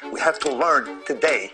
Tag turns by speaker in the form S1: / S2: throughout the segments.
S1: We have to learn today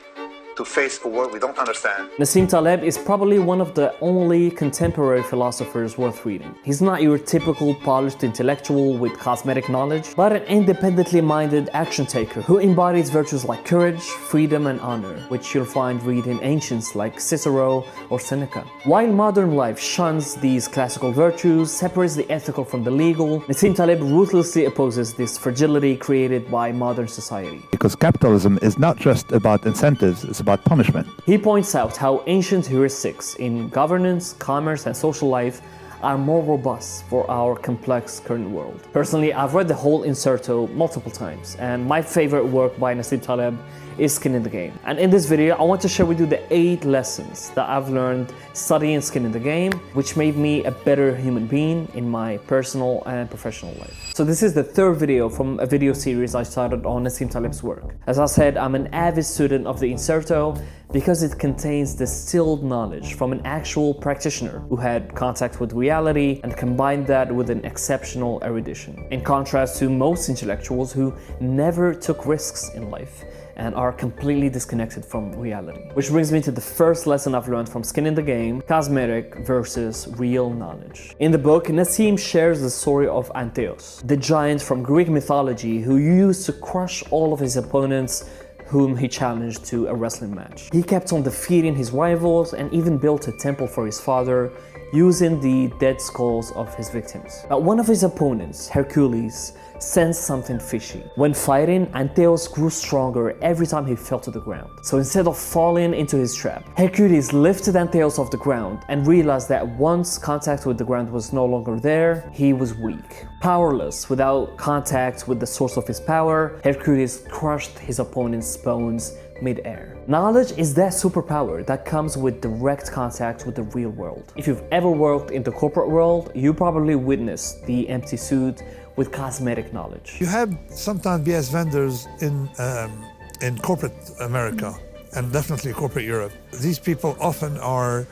S1: to face a world we don't understand.
S2: Nassim Taleb is probably one of the only contemporary philosophers worth reading. He's not your typical polished intellectual with cosmetic knowledge, but an independently minded action taker who embodies virtues like courage, freedom, and honor, which you'll find read in ancients like Cicero or Seneca. While modern life shuns these classical virtues, separates the ethical from the legal, Nassim Taleb ruthlessly opposes this fragility created by modern society.
S3: Because capitalism is not just about incentives, it's about punishment.
S2: He points out how ancient heuristics in governance, commerce, and social life are more robust for our complex current world. Personally, I've read the whole inserto multiple times, and my favorite work by Nassim Taleb is Skin in the Game. And in this video, I want to share with you the 8 lessons that I've learned studying Skin in the Game, which made me a better human being in my personal and professional life. So this is the 3rd video from a video series I started on Nassim Taleb's work. As I said, I'm an avid student of the inserto because it contains distilled knowledge from an actual practitioner who had contact with reality and combined that with an exceptional erudition. In contrast to most intellectuals who never took risks in life and are completely disconnected from reality. Which brings me to the first lesson I've learned from Skin in the Game: cosmetic versus real knowledge. In the book, Nassim shares the story of Anteos, the giant from Greek mythology who used to crush all of his opponents whom he challenged to a wrestling match. He kept on defeating his rivals and even built a temple for his father using the dead skulls of his victims. But one of his opponents, Hercules, sensed something fishy. When fighting, Anteos grew stronger every time he fell to the ground. So instead of falling into his trap, Hercules lifted Anteos off the ground and realized that once contact with the ground was no longer there, he was weak. Powerless, without contact with the source of his power, Hercules crushed his opponent's bones mid-air. Knowledge is that superpower that comes with direct contact with the real world. If you've ever worked in the corporate world, you probably witnessed the empty suit with cosmetic knowledge.
S4: You have sometimes BS vendors in corporate America and definitely corporate Europe. These people often are,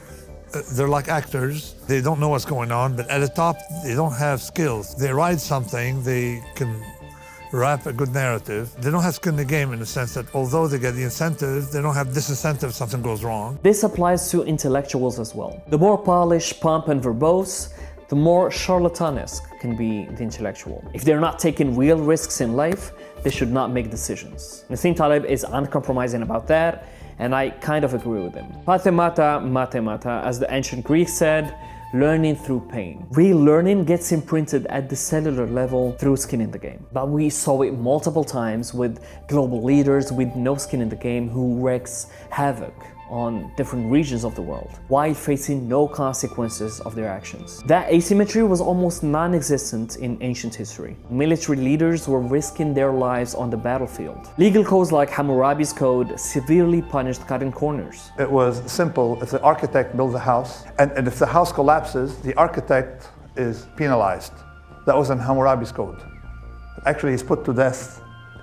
S4: they're like actors. They don't know what's going on, but at the top, they don't have skills. They write something, they can wrap a good narrative. They don't have skin in the game in the sense that although they get the incentive, they don't have disincentive if something goes wrong.
S2: This applies to intellectuals as well. The more polished, pomp, and verbose, the more charlatanesque can be the intellectual. If they're not taking real risks in life, they should not make decisions. Nassim Taleb is uncompromising about that, and I kind of agree with him. Pathemata mathemata, as the ancient Greeks said, learning through pain. Real learning gets imprinted at the cellular level through skin in the game. But we saw it multiple times with global leaders with no skin in the game who wreaks havoc on different regions of the world while facing no consequences of their actions. That asymmetry was almost non-existent in ancient history. Military leaders were risking their lives on the battlefield. Legal codes like Hammurabi's code severely punished cutting corners.
S1: It was simple. If the architect builds a house, and if the house collapses, the architect is penalized. That was in Hammurabi's code. Actually, he's put to death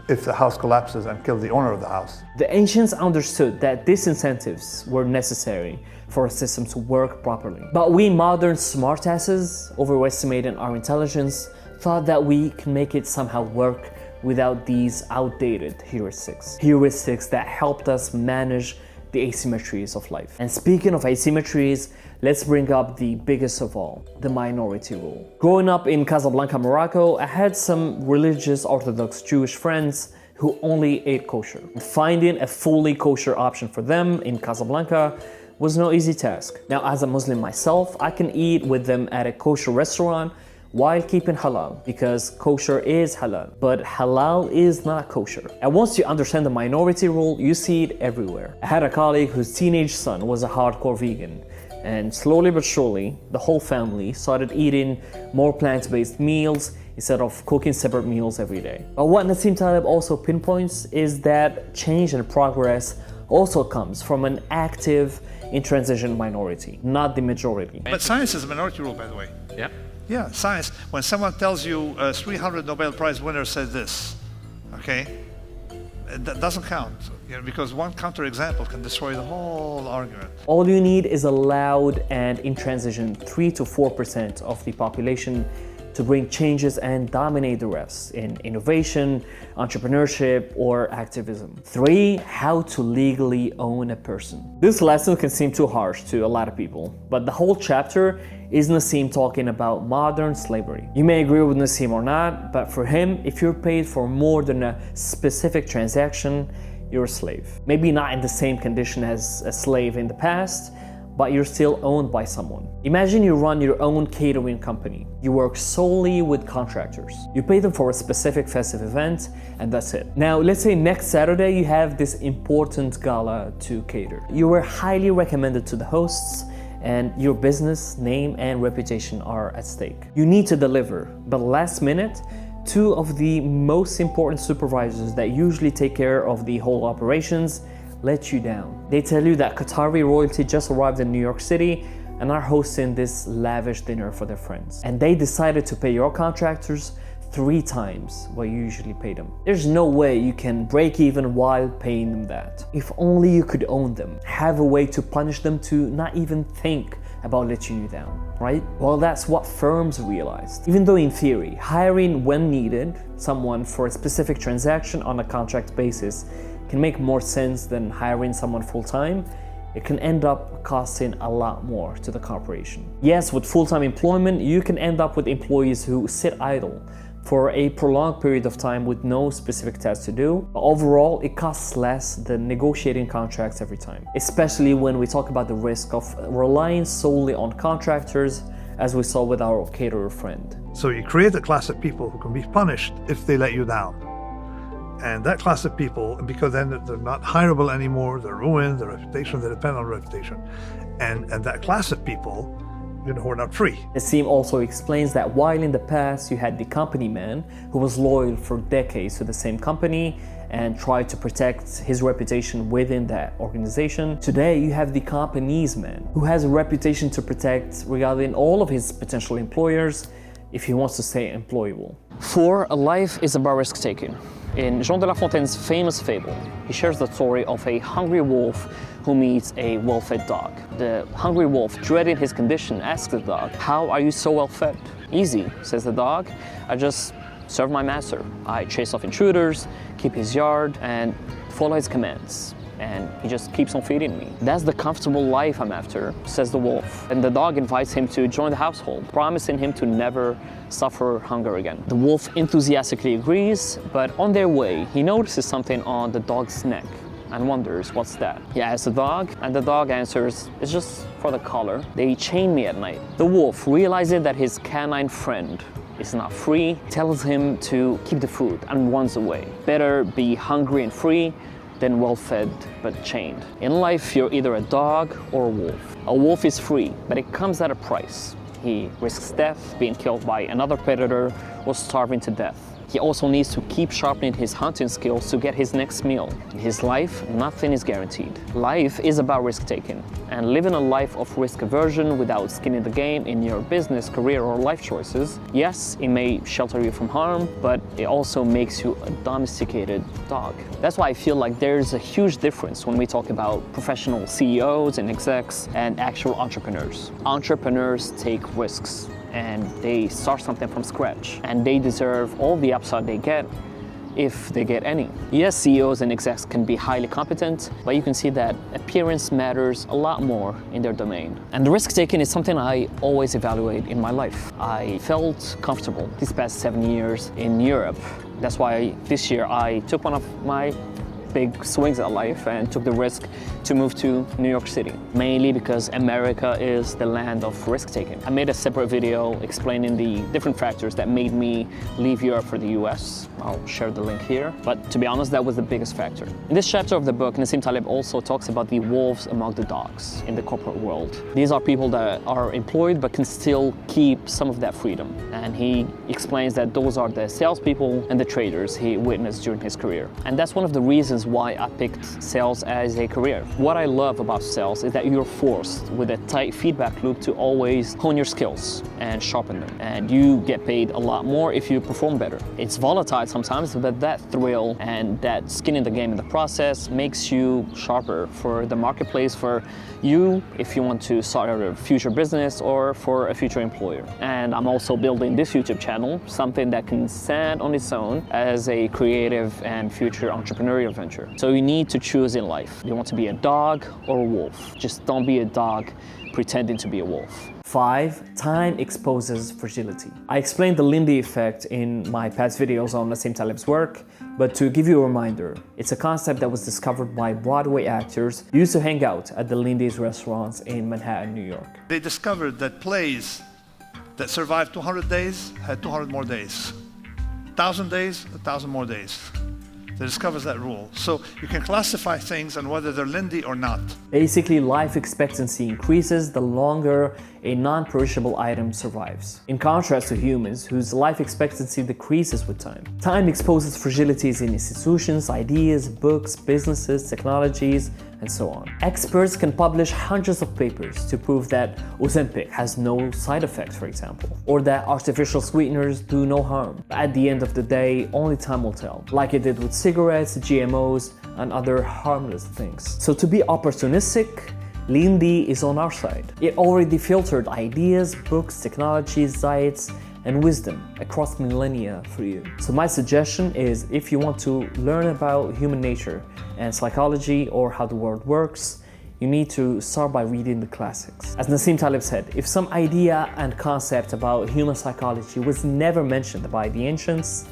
S1: if the house collapses and kills the owner of the house.
S2: The ancients understood that disincentives were necessary for a system to work properly. But we modern smartasses, overestimating our intelligence, thought that we can make it somehow work without these outdated heuristics. Heuristics that helped us manage the asymmetries of life. And speaking of asymmetries, let's bring up the biggest of all, the minority rule. Growing up in Casablanca, Morocco, I had some religious Orthodox Jewish friends who only ate kosher. Finding a fully kosher option for them in Casablanca was no easy task. Now, as a Muslim myself, I can eat with them at a kosher restaurant while keeping halal, because kosher is halal, but halal is not kosher. And once you understand the minority rule, you see it everywhere. I had a colleague whose teenage son was a hardcore vegan, and slowly but surely, the whole family started eating more plant-based meals instead of cooking separate meals every day. But what Nassim Taleb also pinpoints is that change and progress also comes from an active, intransigent minority, not the majority.
S4: But science is a minority rule, by the way.
S5: Yeah.
S4: Yeah, science. When someone tells you 300 Nobel Prize winners said this, okay, that doesn't count, because one counterexample can destroy the whole argument.
S2: All you need is a loud and intransigent 3 to 4% of the population to to bring changes and dominate the rest in innovation, entrepreneurship, or activism. 3. How to legally own a person. This lesson can seem too harsh to a lot of people, but the whole chapter is Nassim talking about modern slavery. You may agree with Nassim or not, but for him, if you're paid for more than a specific transaction, you're a slave. Maybe not in the same condition as a slave in the past, but you're still owned by someone. Imagine you run your own catering company. You work solely with contractors. You pay them for a specific festive event, and that's it. Now, let's say next Saturday you have this important gala to cater. You were highly recommended to the hosts, and your business, name, and reputation are at stake. You need to deliver, but last minute, 2 of the most important supervisors that usually take care of the whole operations let you down. They tell you that Qatari royalty just arrived in New York City and are hosting this lavish dinner for their friends. And they decided to pay your contractors 3 times what you usually pay them. There's no way you can break even while paying them that. If only you could own them, have a way to punish them to not even think about letting you down, right? Well, that's what firms realized. Even though in theory, hiring when needed someone for a specific transaction on a contract basis can make more sense than hiring someone full-time, it can end up costing a lot more to the corporation. Yes, with full-time employment, you can end up with employees who sit idle for a prolonged period of time with no specific task to do. But overall, it costs less than negotiating contracts every time, especially when we talk about the risk of relying solely on contractors, as we saw with our caterer friend.
S4: So you create a class of people who can be punished if they let you down. And that class of people, because then they're not hireable anymore, they're ruined, their reputation, they depend on reputation. And that class of people, who are not free.
S2: Nassim also explains that while in the past you had the company man who was loyal for decades to the same company and tried to protect his reputation within that organization, today you have the company's man who has a reputation to protect regarding all of his potential employers if he wants to stay employable. 4. A life is about risk-taking. In Jean de La Fontaine's famous fable, he shares the story of a hungry wolf who meets a well-fed dog. The hungry wolf, dreading his condition, asks the dog, "How are you so well-fed?" "Easy," says the dog. "I just serve my master. I chase off intruders, keep his yard, and follow his commands. And he just keeps on feeding me. That's the comfortable life I'm after," says the wolf. And the dog invites him to join the household, promising him to never suffer hunger again. The wolf enthusiastically agrees, but on their way, he notices something on the dog's neck and wonders, "What's that?" He asks the dog, and the dog answers, "It's just for the collar. They chain me at night." The wolf, realizing that his canine friend is not free, tells him to keep the food and runs away. Better be hungry and free than well-fed but chained. In life, you're either a dog or a wolf. A wolf is free, but it comes at a price. He risks death, being killed by another predator, or starving to death. He also needs to keep sharpening his hunting skills to get his next meal. In his life, nothing is guaranteed. Life is about risk-taking, and living a life of risk aversion without skin in the game in your business, career, or life choices. Yes, it may shelter you from harm, but it also makes you a domesticated dog. That's why I feel like there's a huge difference when we talk about professional CEOs and execs and actual entrepreneurs. Entrepreneurs take risks, and they start something from scratch, and they deserve all the upside they get, if they get any. Yes, CEOs and execs can be highly competent, but you can see that appearance matters a lot more in their domain. And the risk-taking is something I always evaluate in my life. I felt comfortable these past 7 years in Europe. That's why this year I took one of my big swings at life and took the risk to move to New York City, mainly because America is the land of risk-taking. I made a separate video explaining the different factors that made me leave Europe for the US. I'll share the link here, but to be honest, that was the biggest factor. In this chapter of the book, Nassim Taleb also talks about the wolves among the dogs in the corporate world. These are people that are employed but can still keep some of that freedom. And he explains that those are the salespeople and the traders he witnessed during his career. And that's one of the reasons reasons why I picked sales as a career. What I love about sales is that you're forced with a tight feedback loop to always hone your skills and sharpen them. And you get paid a lot more if you perform better. It's volatile sometimes, but that thrill and that skin in the game in the process makes you sharper for the marketplace, for you if you want to start a future business or for a future employer. And I'm also building this YouTube channel, something that can stand on its own as a creative and future entrepreneurial venture. So you need to choose in life. You want to be a dog or a wolf. Just don't be a dog pretending to be a wolf. 5. Time exposes fragility. I explained the Lindy effect in my past videos on Nassim Taleb's work, but to give you a reminder, it's a concept that was discovered by Broadway actors who used to hang out at the Lindy's restaurants in Manhattan, New York.
S1: They discovered that plays that survived 200 days had 200 more days. 1,000 days, 1,000 more days. They discovered that rule. So you can classify things on whether they're Lindy or not.
S2: Basically, life expectancy increases the longer a non-perishable item survives, in contrast to humans whose life expectancy decreases with time. Time exposes fragilities in institutions, ideas, books, businesses, technologies, and so on. Experts can publish hundreds of papers to prove that Ozempic has no side effects, for example, or that artificial sweeteners do no harm. But at the end of the day, only time will tell, like it did with cigarettes, GMOs, and other harmless things. So to be opportunistic, Lindy is on our side. It already filtered ideas, books, technologies, diets, and wisdom across millennia for you. So my suggestion is, if you want to learn about human nature and psychology or how the world works, you need to start by reading the classics. As Nassim Taleb said, if some idea and concept about human psychology was never mentioned by the ancients,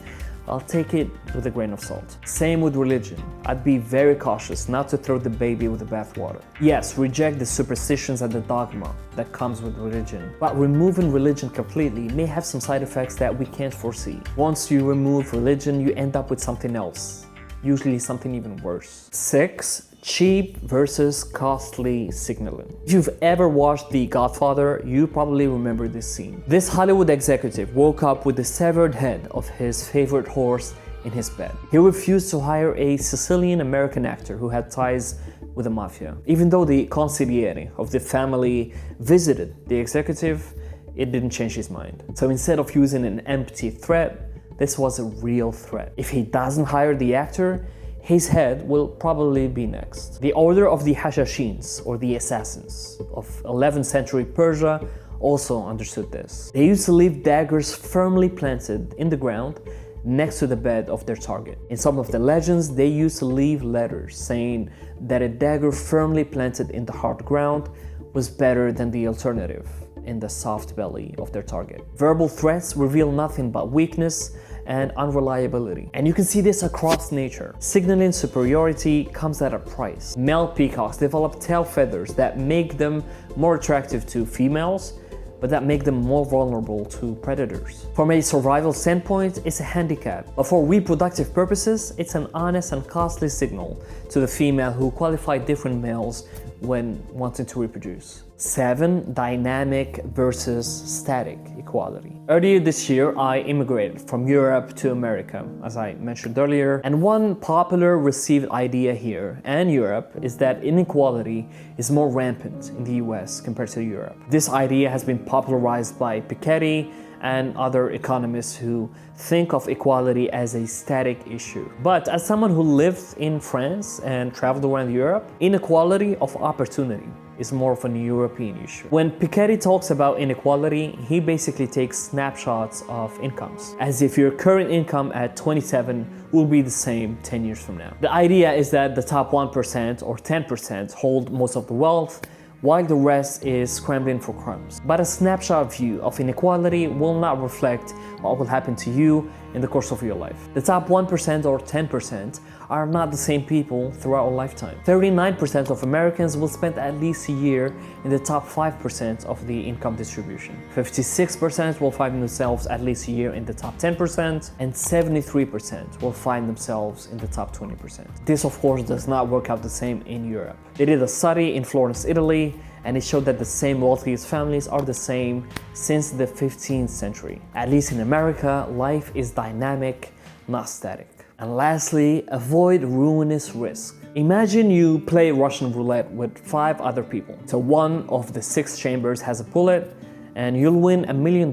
S2: I'll take it with a grain of salt. Same with religion. I'd be very cautious not to throw the baby with the bathwater. Yes, reject the superstitions and the dogma that comes with religion, but removing religion completely may have some side effects that we can't foresee. Once you remove religion, you end up with something else, usually something even worse. 6. Cheap versus costly signaling. If you've ever watched The Godfather, you probably remember this scene. This Hollywood executive woke up with the severed head of his favorite horse in his bed. He refused to hire a Sicilian American actor who had ties with the mafia. Even though the consigliere of the family visited the executive, it didn't change his mind. So instead of using an empty threat, this was a real threat. If he doesn't hire the actor, his head will probably be next. The order of the Hashashins, or the assassins, of 11th century Persia also understood this. They used to leave daggers firmly planted in the ground next to the bed of their target. In some of the legends, they used to leave letters saying that a dagger firmly planted in the hard ground was better than the alternative in the soft belly of their target. Verbal threats reveal nothing but weakness and unreliability. And you can see this across nature. Signaling superiority comes at a price. Male peacocks develop tail feathers that make them more attractive to females, but that make them more vulnerable to predators. From a survival standpoint, it's a handicap, but for reproductive purposes, it's an honest and costly signal to the female who qualify different males when wanting to reproduce. 7. Dynamic versus static equality. Earlier this year, I immigrated from Europe to America, as I mentioned earlier, and one popular received idea here and Europe is that inequality is more rampant in the US compared to Europe. This idea has been popularized by Piketty and other economists who think of equality as a static issue. But as someone who lived in France and traveled around Europe, inequality of opportunity is more of an European issue. When Piketty talks about inequality, he basically takes snapshots of incomes, as if your current income at 27 will be the same 10 years from now. The idea is that the top 1% or 10% hold most of the wealth, while the rest is scrambling for crumbs. But a snapshot view of inequality will not reflect what will happen to you in the course of your life. The top 1% or 10% are not the same people throughout a lifetime. 39% of Americans will spend at least a year in the top 5% of the income distribution. 56% will find themselves at least a year in the top 10%, and 73% will find themselves in the top 20%. This, of course, does not work out the same in Europe. They did a study in Florence, Italy, and it showed that the same wealthiest families are the same since the 15th century. At least in America, life is dynamic, not static. And lastly, avoid ruinous risk. Imagine you play Russian roulette with 5 other people. So one of the 6 chambers has a bullet, and you'll win $1 million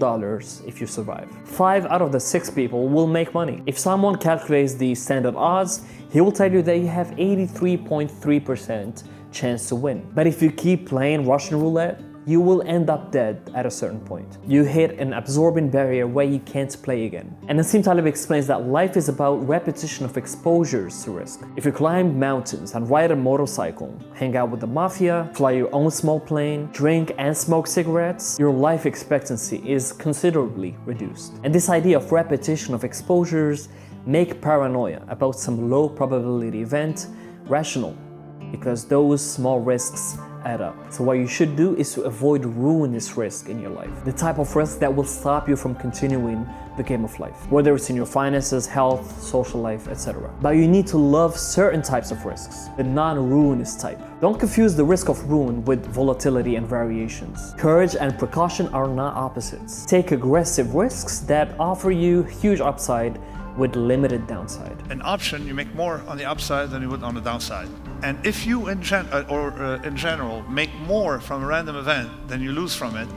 S2: if you survive. 5 out of the 6 people will make money. If someone calculates the standard odds, he will tell you that you have 83.3% chance to win. But if you keep playing Russian roulette, you will end up dead at a certain point. You hit an absorbing barrier where you can't play again. And Nassim Taleb explains that life is about repetition of exposures to risk. If you climb mountains and ride a motorcycle, hang out with the mafia, fly your own small plane, drink and smoke cigarettes, your life expectancy is considerably reduced. And this idea of repetition of exposures make paranoia about some low probability event rational, because those small risks add up. So what you should do is to avoid ruinous risk in your life. The type of risk that will stop you from continuing the game of life, whether it's in your finances, health, social life, etc. But you need to love certain types of risks, the non-ruinous type. Don't confuse the risk of ruin with volatility and variations. Courage and precaution are not opposites. Take aggressive risks that offer you huge upside with limited downside.
S1: An option, you make more on the upside than you would on the downside. And if you, in general, make more from a random event than you lose from it,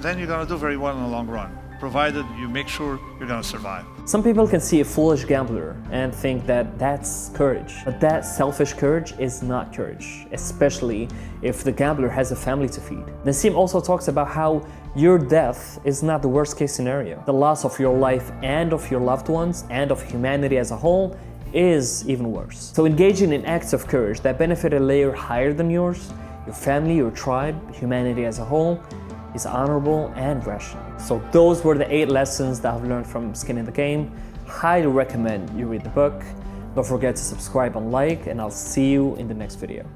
S1: then you're going to do very well in the long run, provided you make sure you're going to survive.
S2: Some people can see a foolish gambler and think that that's courage. But that selfish courage is not courage, especially if the gambler has a family to feed. Nassim also talks about how your death is not the worst case scenario. The loss of your life and of your loved ones and of humanity as a whole is even worse. So engaging in acts of courage that benefit a layer higher than yours, your family, your tribe, humanity as a whole, is honorable and rational. So those were the 8 lessons that I've learned from Skin in the Game. Highly recommend you read the book. Don't forget to subscribe and like, and I'll see you in the next video.